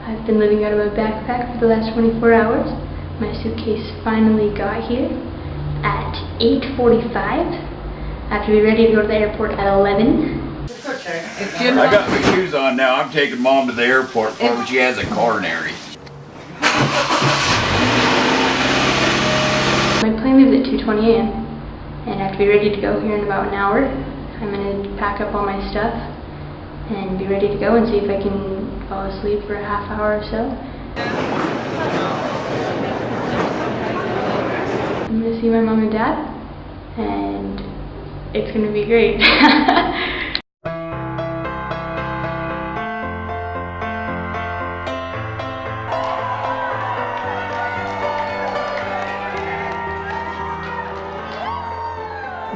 I've been living out of my backpack for the last 24 hours. My suitcase finally got here at 8:45. I have to be ready to go to the airport at 11. It's okay. I got my shoes on now. I'm taking Mom to the airport for when she has a coronary. My plane leaves at 2:20 a.m. and I have to be ready to go here in about an hour. I'm going to pack up all my stuff and be ready to go and see if I can fall asleep for a half hour or so. I'm going to see my mom and dad, and it's going to be great.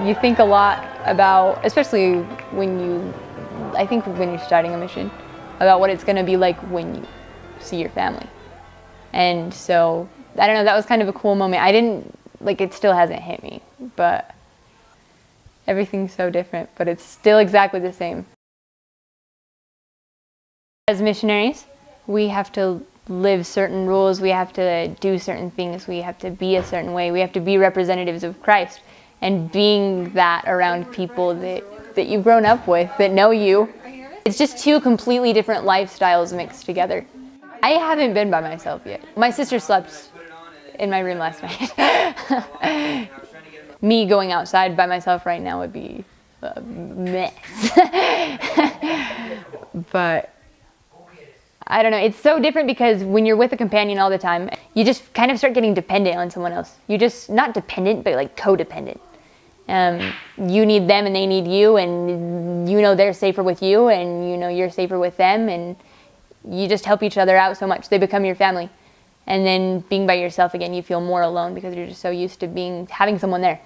You think a lot about, especially I think when you're starting a mission, about what it's going to be like when you see your family. And so, I don't know, that was kind of a cool moment. It still hasn't hit me, but everything's so different, but it's still exactly the same. As missionaries, we have to live certain rules, we have to do certain things, we have to be a certain way, we have to be representatives of Christ. And being that around people that you've grown up with, that know you, it's just two completely different lifestyles mixed together. I haven't been by myself yet. My sister slept in my room last night. Me going outside by myself right now would be a mess. But I don't know, it's so different because when you're with a companion all the time, you just kind of start getting dependent on someone else. You're just not dependent, but like codependent. You need them and they need you, and you know they're safer with you, and you know you're safer with them, and you just help each other out so much. They become your family. And then being by yourself again, you feel more alone because you're just so used to having someone there.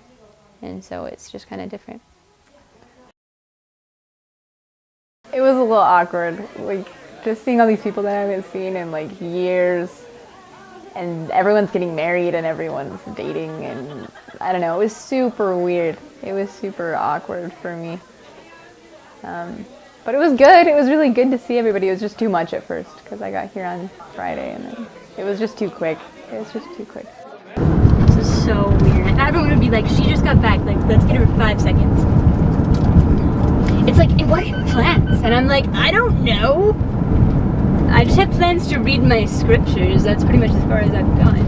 And so it's just kind of different. It was a little awkward, like just seeing all these people that I haven't seen in like years, and everyone's getting married and everyone's dating, and I don't know, it was super weird. It was super awkward for me. But it was good. It was really good to see everybody. It was just too much at first because I got here on Friday and then it was just too quick. It was just too quick. This is so weird. I thought everyone would be like, she just got back, like, let's get her 5 seconds. It's like, what are your plans? And I'm like, I don't know. I just have plans to read my scriptures. That's pretty much as far as I've gone.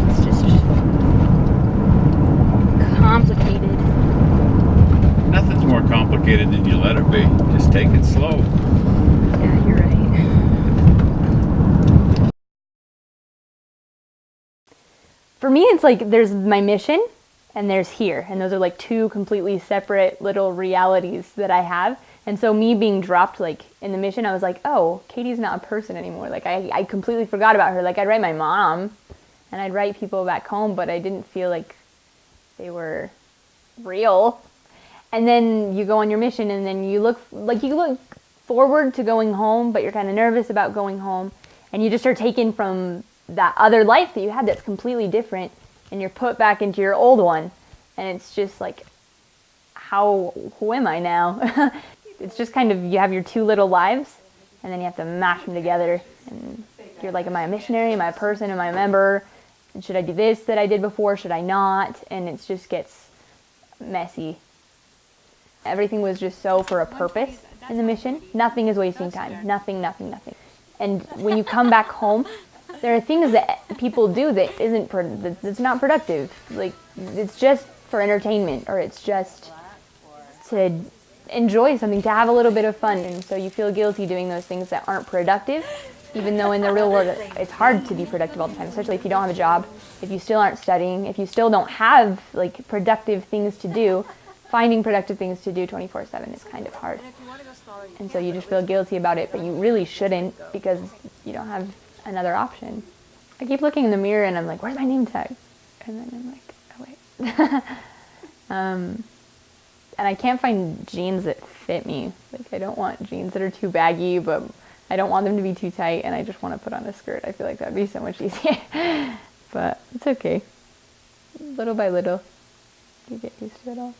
It's just complicated. Nothing's more complicated than you let it be. Just take it slow. Yeah, you're right. For me, it's like there's my mission and there's here. And those are like two completely separate little realities that I have. And so me being dropped like in the mission, I was like, oh, Katie's not a person anymore. Like I completely forgot about her. Like I'd write my mom and I'd write people back home, but I didn't feel like they were real. And then you go on your mission and then you look forward to going home, but you're kind of nervous about going home. And you just are taken from that other life that you had that's completely different, and you're put back into your old one. And it's just like, who am I now? It's just kind of, you have your two little lives, and then you have to mash them together. And you're like, am I a missionary? Am I a person? Am I a member? And should I do this that I did before? Should I not? And it just gets messy. Everything was just so for a purpose in the mission. Nothing is wasting time. Nothing. And when you come back home, there are things that people do that's not productive. Like, it's just for entertainment, or it's just to enjoy something, to have a little bit of fun. And so you feel guilty doing those things that aren't productive, even though in the real world it's hard to be productive all the time, especially if you don't have a job, if you still aren't studying, if you still don't have like productive things to do. Finding productive things to do 24/7 is kind of hard. And so you just feel guilty about it, but you really shouldn't, because you don't have another option. I keep looking in the mirror and I'm like, where's my name tag? And then I'm like, oh wait. And I can't find jeans that fit me. Like, I don't want jeans that are too baggy, but I don't want them to be too tight, and I just want to put on a skirt. I feel like that'd be so much easier. But it's okay. Little by little, you get used to it all.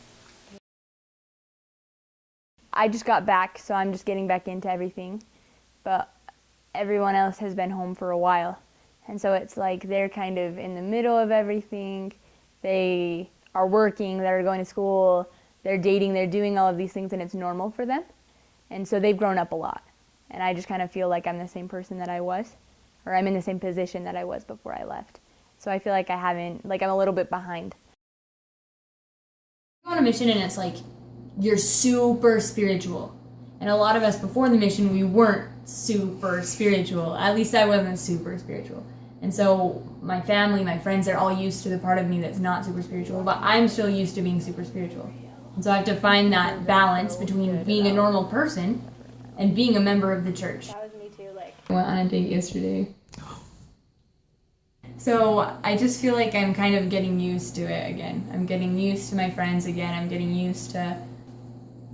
I just got back, so I'm just getting back into everything. But everyone else has been home for a while. And so it's like they're kind of in the middle of everything. They are working, they're going to school, they're dating, they're doing all of these things, and it's normal for them. And so they've grown up a lot. And I just kind of feel like I'm the same person that I was, or I'm in the same position that I was before I left. So I feel like I haven't, like I'm a little bit behind. You go on a mission and it's like, you're super spiritual. And a lot of us before the mission, we weren't super spiritual. At least I wasn't super spiritual. And so my family, my friends, they're all used to the part of me that's not super spiritual, but I'm still used to being super spiritual. And so I have to find that balance between being a normal person and being a member of the church. That was me too, like. I went on a date yesterday. So I just feel like I'm kind of getting used to it again. I'm getting used to my friends again. I'm getting used to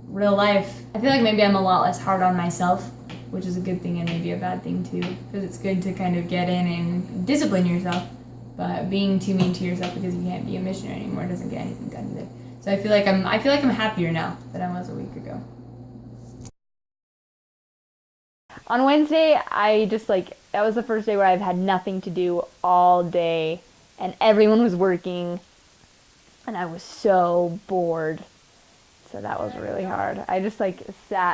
real life. I feel like maybe I'm a lot less hard on myself, which is a good thing and maybe a bad thing too, because it's good to kind of get in and discipline yourself. But being too mean to yourself because you can't be a missionary anymore doesn't get anything done either. So I feel like I'm happier now than I was a week ago. On Wednesday, I just that was the first day where I've had nothing to do all day, and everyone was working, and I was so bored. So that was really hard. I just sat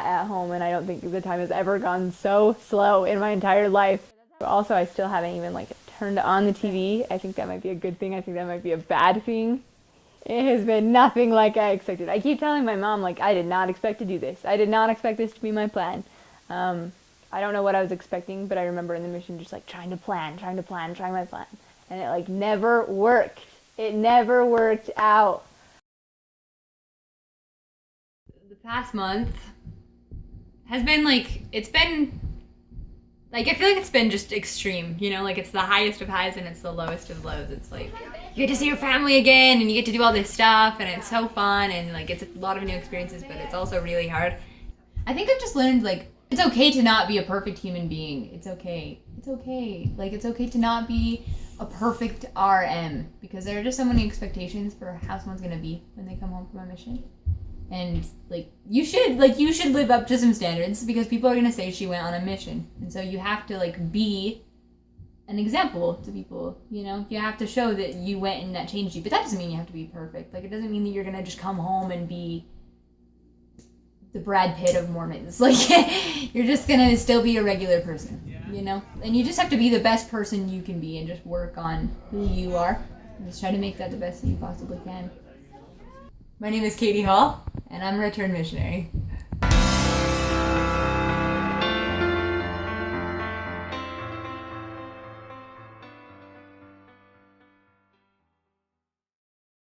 at home, and I don't think the time has ever gone so slow in my entire life. Also, I still haven't even turned on the TV. I think that might be a good thing. I think that might be a bad thing. It has been nothing like I expected. I keep telling my mom, I did not expect to do this. I did not expect this to be my plan. I don't know what I was expecting, but I remember in the mission just trying my plan. And it never worked. It never worked out. The past month has been I feel like it's been just extreme, it's the highest of highs and it's the lowest of lows. It's you get to see your family again and you get to do all this stuff and it's so fun and it's a lot of new experiences, but it's also really hard. I think I've just learned it's okay to not be a perfect human being. It's okay. It's okay. It's okay to not be a perfect RM because there are just so many expectations for how someone's gonna be when they come home from a mission. And you should live up to some standards because people are gonna say she went on a mission. And so you have to be an example to people, You have to show that you went and that changed you. But that doesn't mean you have to be perfect. It doesn't mean that you're gonna just come home and be the Brad Pitt of Mormons. You're just gonna still be a regular person, And you just have to be the best person you can be and just work on who you are. And just try to make that the best that you possibly can. My name is Kaitee Hall, and I'm a returned missionary.